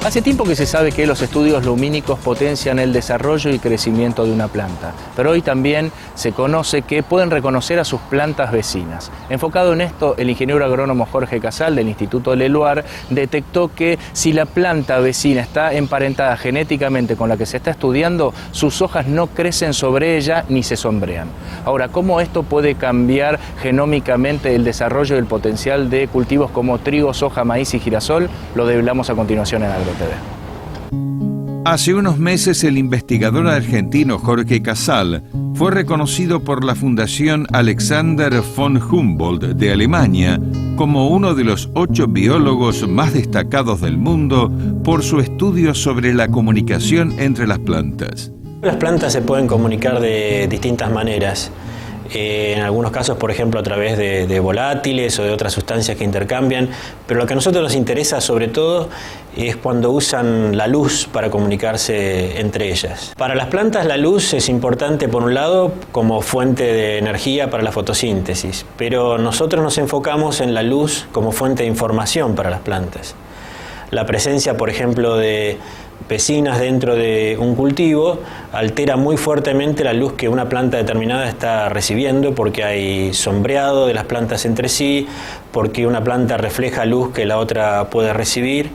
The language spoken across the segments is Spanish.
Hace tiempo que se sabe que los estudios lumínicos potencian el desarrollo y crecimiento de una planta, pero hoy también se conoce que pueden reconocer a sus plantas vecinas. Enfocado en esto, el ingeniero agrónomo Jorge Casal del Instituto Leluar detectó que si la planta vecina está emparentada genéticamente con la que se está estudiando, sus hojas no crecen sobre ella ni se sombrean. Ahora, ¿cómo esto puede cambiar genómicamente el desarrollo y el potencial de cultivos como trigo, soja, maíz y girasol? Lo develamos a continuación en AgroTV. Hace unos meses el investigador argentino Jorge Casal fue reconocido por la Fundación Alexander von Humboldt de Alemania como uno de los 8 biólogos más destacados del mundo por su estudio sobre la comunicación entre las plantas. Las plantas se pueden comunicar de distintas maneras. En algunos casos, por ejemplo, a través de volátiles o de otras sustancias que intercambian, pero lo que a nosotros nos interesa sobre todo es cuando usan la luz para comunicarse entre ellas. Para las plantas la luz es importante, por un lado, como fuente de energía para la fotosíntesis, pero nosotros nos enfocamos en la luz como fuente de información para las plantas. La presencia, por ejemplo, de vecinas dentro de un cultivo altera muy fuertemente la luz que una planta determinada está recibiendo, porque hay sombreado de las plantas entre sí, porque una planta refleja luz que la otra puede recibir.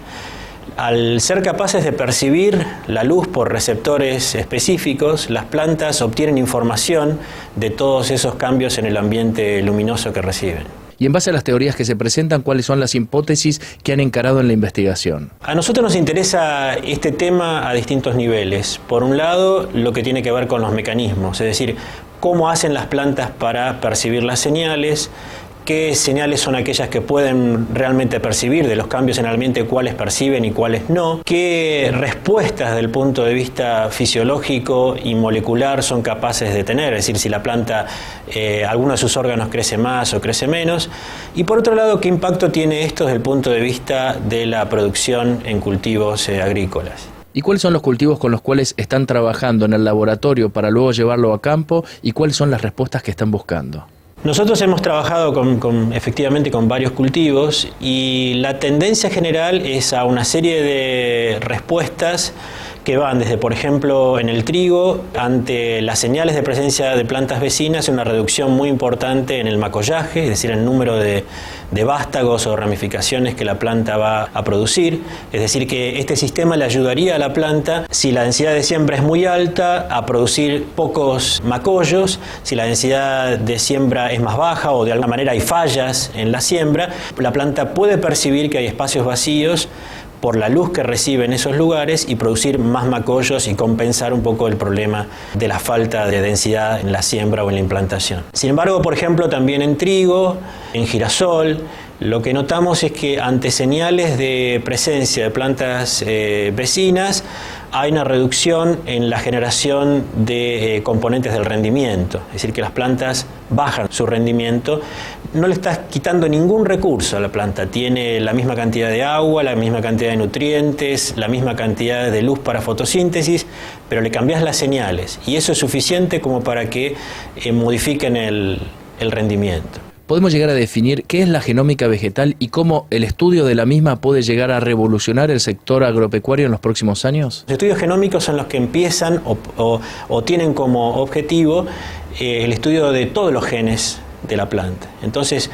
Al ser capaces de percibir la luz por receptores específicos, las plantas obtienen información de todos esos cambios en el ambiente luminoso que reciben. Y en base a las teorías que se presentan, ¿cuáles son las hipótesis que han encarado en la investigación? A nosotros nos interesa este tema a distintos niveles. Por un lado, lo que tiene que ver con los mecanismos, es decir, cómo hacen las plantas para percibir las señales, qué señales son aquellas que pueden realmente percibir de los cambios en el ambiente, cuáles perciben y cuáles no, qué respuestas desde el punto de vista fisiológico y molecular son capaces de tener, es decir, si la planta, alguno de sus órganos crece más o crece menos, y por otro lado, qué impacto tiene esto desde el punto de vista de la producción en cultivos agrícolas. ¿Y cuáles son los cultivos con los cuales están trabajando en el laboratorio para luego llevarlo a campo y cuáles son las respuestas que están buscando? Nosotros hemos trabajado efectivamente con varios cultivos y la tendencia general es a una serie de respuestas que van desde, por ejemplo, en el trigo, ante las señales de presencia de plantas vecinas, una reducción muy importante en el macollaje, es decir, el número de vástagos o ramificaciones que la planta va a producir. Es decir, que este sistema le ayudaría a la planta, si la densidad de siembra es muy alta, a producir pocos macollos. Si la densidad de siembra es más baja o de alguna manera hay fallas en la siembra, la planta puede percibir que hay espacios vacíos por la luz que recibe en esos lugares y producir más macollos y compensar un poco el problema de la falta de densidad en la siembra o en la implantación. Sin embargo, por ejemplo, también en trigo, en girasol, lo que notamos es que ante señales de presencia de plantas vecinas hay una reducción en la generación de componentes del rendimiento, es decir, que las plantas bajan su rendimiento. No le estás quitando ningún recurso a la planta, tiene la misma cantidad de agua, la misma cantidad de nutrientes, la misma cantidad de luz para fotosíntesis, pero le cambias las señales y eso es suficiente como para que modifiquen el rendimiento. ¿Podemos llegar a definir qué es la genómica vegetal y cómo el estudio de la misma puede llegar a revolucionar el sector agropecuario en los próximos años? Los estudios genómicos son los que empiezan o tienen como objetivo el estudio de todos los genes de la planta. Entonces,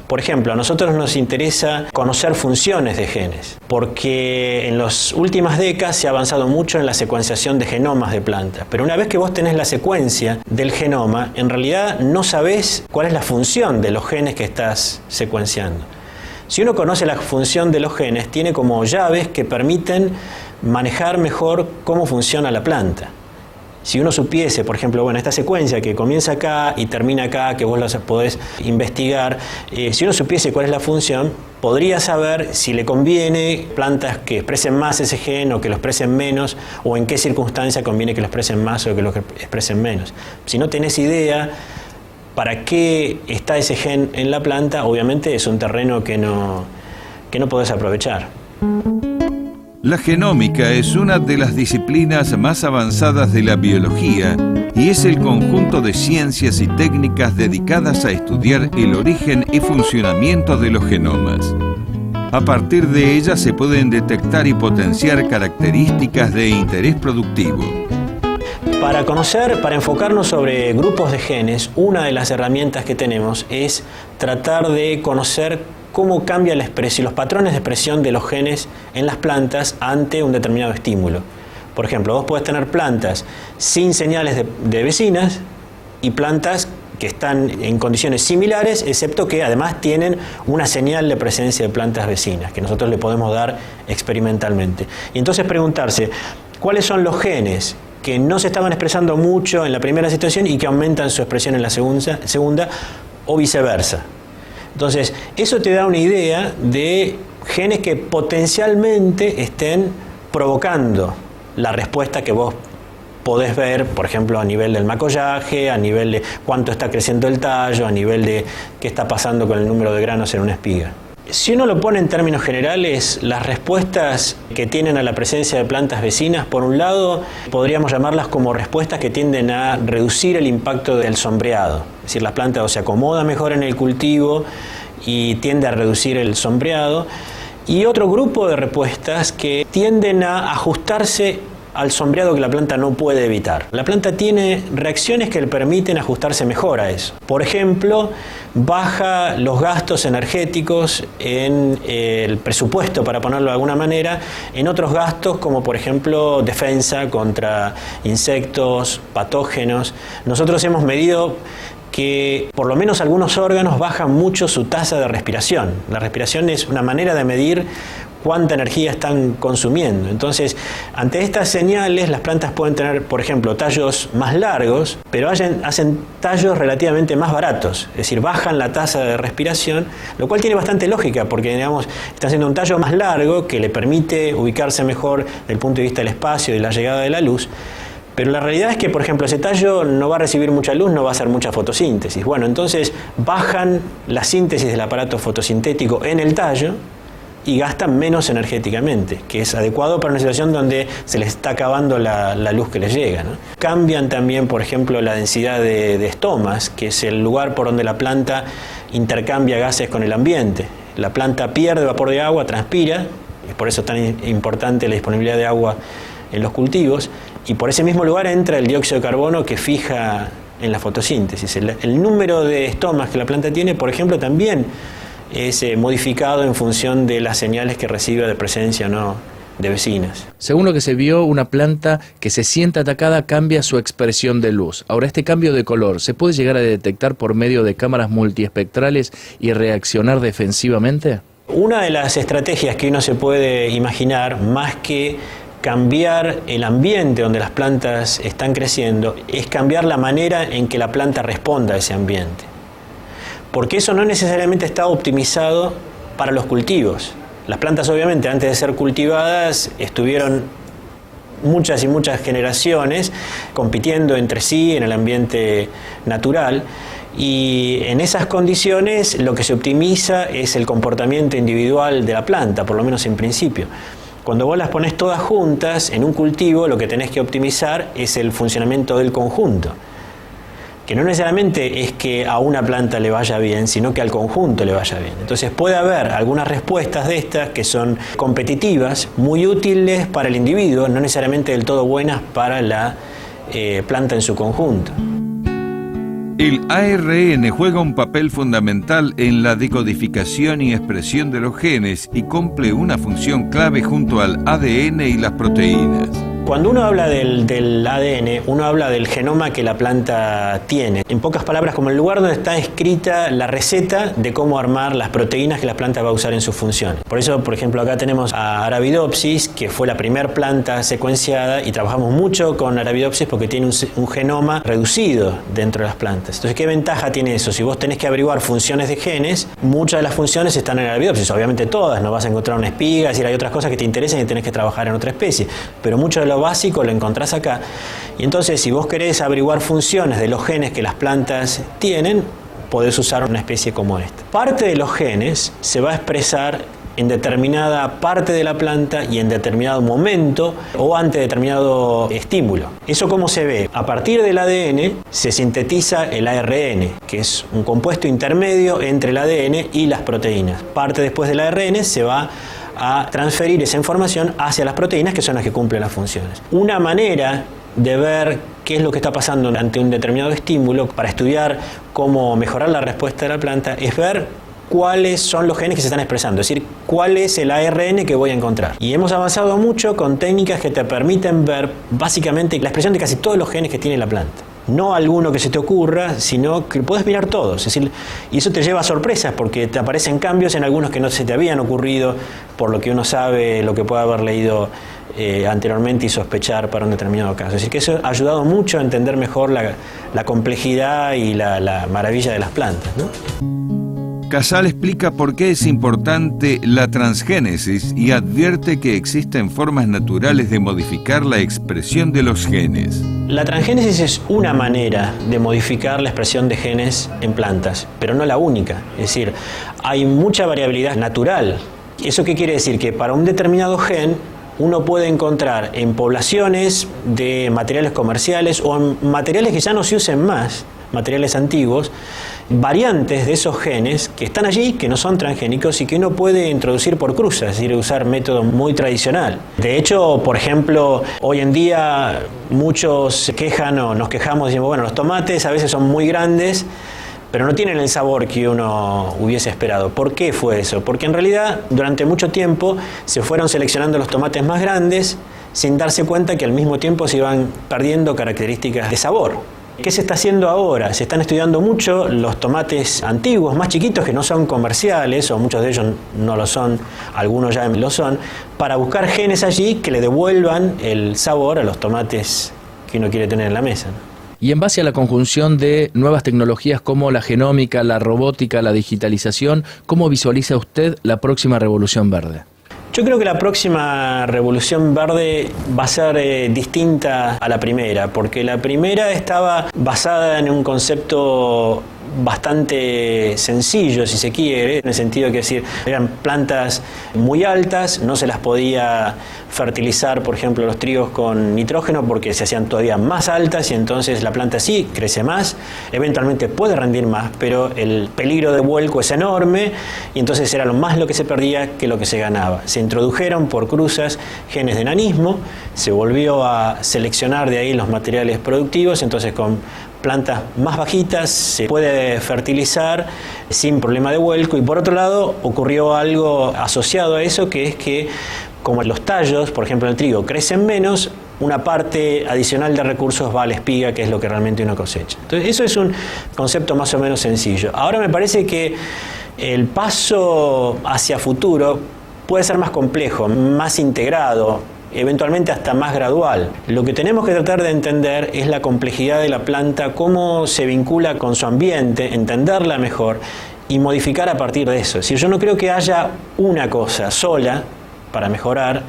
por ejemplo, a nosotros nos interesa conocer funciones de genes, porque en las últimas décadas se ha avanzado mucho en la secuenciación de genomas de plantas, pero una vez que vos tenés la secuencia del genoma, en realidad no sabés cuál es la función de los genes que estás secuenciando. Si uno conoce la función de los genes, tiene como llaves que permiten manejar mejor cómo funciona la planta. Si uno supiese, por ejemplo, esta secuencia que comienza acá y termina acá, que vos la podés investigar, si uno supiese cuál es la función, podría saber si le conviene plantas que expresen más ese gen o que lo expresen menos, o en qué circunstancia conviene que lo expresen más o que lo expresen menos. Si no tenés idea para qué está ese gen en la planta, obviamente es un terreno que no podés aprovechar. La genómica es una de las disciplinas más avanzadas de la biología y es el conjunto de ciencias y técnicas dedicadas a estudiar el origen y funcionamiento de los genomas. A partir de ella se pueden detectar y potenciar características de interés productivo. Para conocer, para enfocarnos sobre grupos de genes, una de las herramientas que tenemos es tratar de conocer cómo cambia la expresión, los patrones de expresión de los genes en las plantas ante un determinado estímulo. Por ejemplo, vos podés tener plantas sin señales de vecinas y plantas que están en condiciones similares, excepto que además tienen una señal de presencia de plantas vecinas, que nosotros le podemos dar experimentalmente. Y entonces preguntarse, ¿cuáles son los genes que no se estaban expresando mucho en la primera situación y que aumentan su expresión en la segunda o viceversa? Entonces, eso te da una idea de genes que potencialmente estén provocando la respuesta que vos podés ver, por ejemplo, a nivel del macollaje, a nivel de cuánto está creciendo el tallo, a nivel de qué está pasando con el número de granos en una espiga. Si uno lo pone en términos generales, las respuestas que tienen a la presencia de plantas vecinas, por un lado, podríamos llamarlas como respuestas que tienden a reducir el impacto del sombreado. Es decir, la planta se acomoda mejor en el cultivo y tiende a reducir el sombreado. Y otro grupo de respuestas que tienden a ajustarse al sombreado que la planta no puede evitar. La planta tiene reacciones que le permiten ajustarse mejor a eso. Por ejemplo, baja los gastos energéticos en el presupuesto, para ponerlo de alguna manera, en otros gastos como por ejemplo defensa contra insectos, patógenos. Nosotros hemos medido que por lo menos algunos órganos bajan mucho su tasa de respiración. La respiración es una manera de medir cuánta energía están consumiendo. Entonces, ante estas señales, las plantas pueden tener, por ejemplo, tallos más largos, pero hacen tallos relativamente más baratos, es decir, bajan la tasa de respiración, lo cual tiene bastante lógica, porque digamos, están haciendo un tallo más largo que le permite ubicarse mejor desde el punto de vista del espacio y de la llegada de la luz. Pero la realidad es que, por ejemplo, ese tallo no va a recibir mucha luz, no va a hacer mucha fotosíntesis. Bueno, entonces bajan la síntesis del aparato fotosintético en el tallo y gastan menos energéticamente, que es adecuado para una situación donde se les está acabando la luz que les llega, ¿no? Cambian también, por ejemplo, la densidad de estomas, que es el lugar por donde la planta intercambia gases con el ambiente. La planta pierde vapor de agua, transpira, y por eso es tan importante la disponibilidad de agua en los cultivos, y por ese mismo lugar entra el dióxido de carbono que fija en la fotosíntesis. El número de estomas que la planta tiene, por ejemplo, también es modificado en función de las señales que recibe de presencia o no de vecinas. Según lo que se vio, una planta que se siente atacada cambia su expresión de luz. Ahora, este cambio de color, ¿se puede llegar a detectar por medio de cámaras multiespectrales y reaccionar defensivamente? Una de las estrategias que uno se puede imaginar, más que cambiar el ambiente donde las plantas están creciendo, es cambiar la manera en que la planta responda a ese ambiente. Porque eso no necesariamente está optimizado para los cultivos. Las plantas, obviamente, antes de ser cultivadas, estuvieron muchas y muchas generaciones compitiendo entre sí en el ambiente natural, y en esas condiciones lo que se optimiza es el comportamiento individual de la planta, por lo menos en principio. Cuando vos las pones todas juntas en un cultivo, lo que tenés que optimizar es el funcionamiento del conjunto, que no necesariamente es que a una planta le vaya bien, sino que al conjunto le vaya bien. Entonces puede haber algunas respuestas de estas que son competitivas, muy útiles para el individuo, no necesariamente del todo buenas para la planta en su conjunto. El ARN juega un papel fundamental en la decodificación y expresión de los genes y cumple una función clave junto al ADN y las proteínas. Cuando uno habla del ADN, uno habla del genoma que la planta tiene. En pocas palabras, como el lugar donde está escrita la receta de cómo armar las proteínas que la planta va a usar en sus funciones. Por eso, por ejemplo, acá tenemos a Arabidopsis, que fue la primera planta secuenciada, y trabajamos mucho con Arabidopsis porque tiene un genoma reducido dentro de las plantas. Entonces, ¿qué ventaja tiene eso? Si vos tenés que averiguar funciones de genes, muchas de las funciones están en Arabidopsis. Obviamente todas, no vas a encontrar una espiga, es decir, hay otras cosas que te interesan y tenés que trabajar en otra especie. Pero mucho de lo básico lo encontrás acá. Y entonces, si vos querés averiguar funciones de los genes que las plantas tienen, podés usar una especie como esta. Parte de los genes se va a expresar en determinada parte de la planta y en determinado momento o ante determinado estímulo. ¿Eso cómo se ve? A partir del ADN se sintetiza el ARN, que es un compuesto intermedio entre el ADN y las proteínas. Parte después del ARN se va a transferir esa información hacia las proteínas, que son las que cumplen las funciones. Una manera de ver qué es lo que está pasando ante un determinado estímulo para estudiar cómo mejorar la respuesta de la planta es ver cuáles son los genes que se están expresando, es decir, cuál es el ARN que voy a encontrar. Y hemos avanzado mucho con técnicas que te permiten ver básicamente la expresión de casi todos los genes que tiene la planta. No alguno que se te ocurra, sino que puedes mirar todos. Es decir, y eso te lleva a sorpresas porque te aparecen cambios en algunos que no se te habían ocurrido por lo que uno sabe, lo que puede haber leído anteriormente y sospechar para un determinado caso. Es decir, que eso ha ayudado mucho a entender mejor la complejidad y la maravilla de las plantas, ¿no? Casal explica por qué es importante la transgénesis y advierte que existen formas naturales de modificar la expresión de los genes. La transgénesis es una manera de modificar la expresión de genes en plantas, pero no la única. Es decir, hay mucha variabilidad natural. ¿Eso qué quiere decir? Que para un determinado gen uno puede encontrar en poblaciones de materiales comerciales o en materiales que ya no se usen más, materiales antiguos, variantes de esos genes que están allí, que no son transgénicos y que uno puede introducir por cruzas, es decir, usar método muy tradicional. De hecho, por ejemplo, hoy en día muchos se quejan o nos quejamos diciendo, bueno, los tomates a veces son muy grandes, pero no tienen el sabor que uno hubiese esperado. ¿Por qué fue eso? Porque en realidad durante mucho tiempo se fueron seleccionando los tomates más grandes sin darse cuenta que al mismo tiempo se iban perdiendo características de sabor. ¿Qué se está haciendo ahora? Se están estudiando mucho los tomates antiguos, más chiquitos, que no son comerciales, o muchos de ellos no lo son, algunos ya lo son, para buscar genes allí que le devuelvan el sabor a los tomates que uno quiere tener en la mesa, ¿no? Y en base a la conjunción de nuevas tecnologías como la genómica, la robótica, la digitalización, ¿cómo visualiza usted la próxima revolución verde? Yo creo que la próxima revolución verde va a ser distinta a la primera, porque la primera estaba basada en un concepto bastante sencillo, si se quiere, en el sentido de que decir, eran plantas muy altas, no se las podía fertilizar, por ejemplo, los trigos con nitrógeno porque se hacían todavía más altas y entonces la planta sí crece más, eventualmente puede rendir más, pero el peligro de vuelco es enorme y entonces era lo que se perdía que lo que se ganaba. Se introdujeron por cruzas genes de nanismo, se volvió a seleccionar de ahí los materiales productivos, entonces con plantas más bajitas se puede fertilizar sin problema de vuelco y por otro lado ocurrió algo asociado a eso, que es que como los tallos, por ejemplo el trigo, crecen menos, una parte adicional de recursos va a la espiga, que es lo que realmente uno cosecha. Entonces eso es un concepto más o menos sencillo. Ahora me parece que el paso hacia futuro puede ser más complejo, más integrado, eventualmente hasta más gradual. Lo que tenemos que tratar de entender es la complejidad de la planta, cómo se vincula con su ambiente, entenderla mejor y modificar a partir de eso. Es decir, yo no creo que haya una cosa sola para mejorar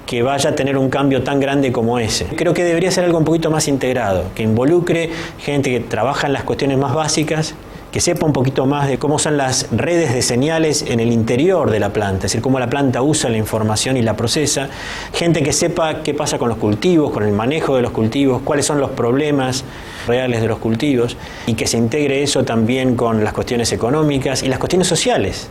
que vaya a tener un cambio tan grande como ese. Creo que debería ser algo un poquito más integrado, que involucre gente que trabaja en las cuestiones más básicas, que sepa un poquito más de cómo son las redes de señales en el interior de la planta, es decir, cómo la planta usa la información y la procesa, gente que sepa qué pasa con los cultivos, con el manejo de los cultivos, cuáles son los problemas reales de los cultivos, y que se integre eso también con las cuestiones económicas y las cuestiones sociales.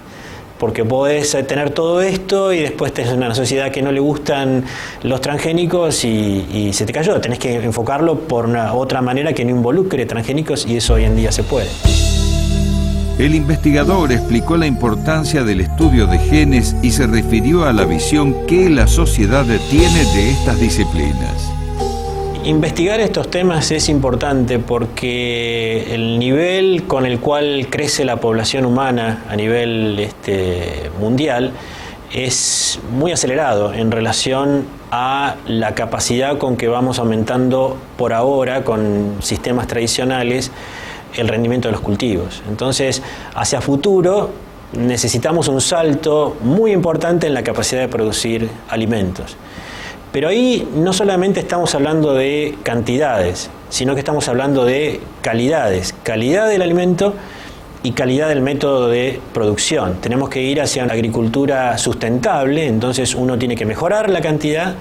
Porque podés tener todo esto y después tenés una sociedad que no le gustan los transgénicos y se te cayó. Tenés que enfocarlo por una otra manera que no involucre transgénicos y eso hoy en día se puede. El investigador explicó la importancia del estudio de genes y se refirió a la visión que la sociedad tiene de estas disciplinas. Investigar estos temas es importante porque el nivel con el cual crece la población humana a nivel mundial es muy acelerado en relación a la capacidad con que vamos aumentando por ahora con sistemas tradicionales el rendimiento de los cultivos. Entonces, hacia futuro necesitamos un salto muy importante en la capacidad de producir alimentos. Pero ahí no solamente estamos hablando de cantidades, sino que estamos hablando de calidades. Calidad del alimento y calidad del método de producción. Tenemos que ir hacia una agricultura sustentable, entonces uno tiene que mejorar la cantidad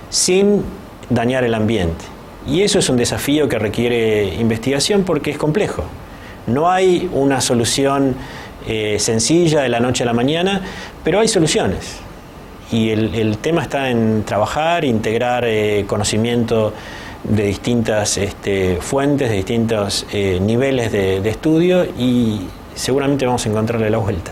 sin dañar el ambiente. Y eso es un desafío que requiere investigación porque es complejo. No hay una solución sencilla de la noche a la mañana, pero hay soluciones. Y el tema está en trabajar, integrar conocimiento de distintas fuentes, de distintos niveles de estudio, y seguramente vamos a encontrarle la vuelta.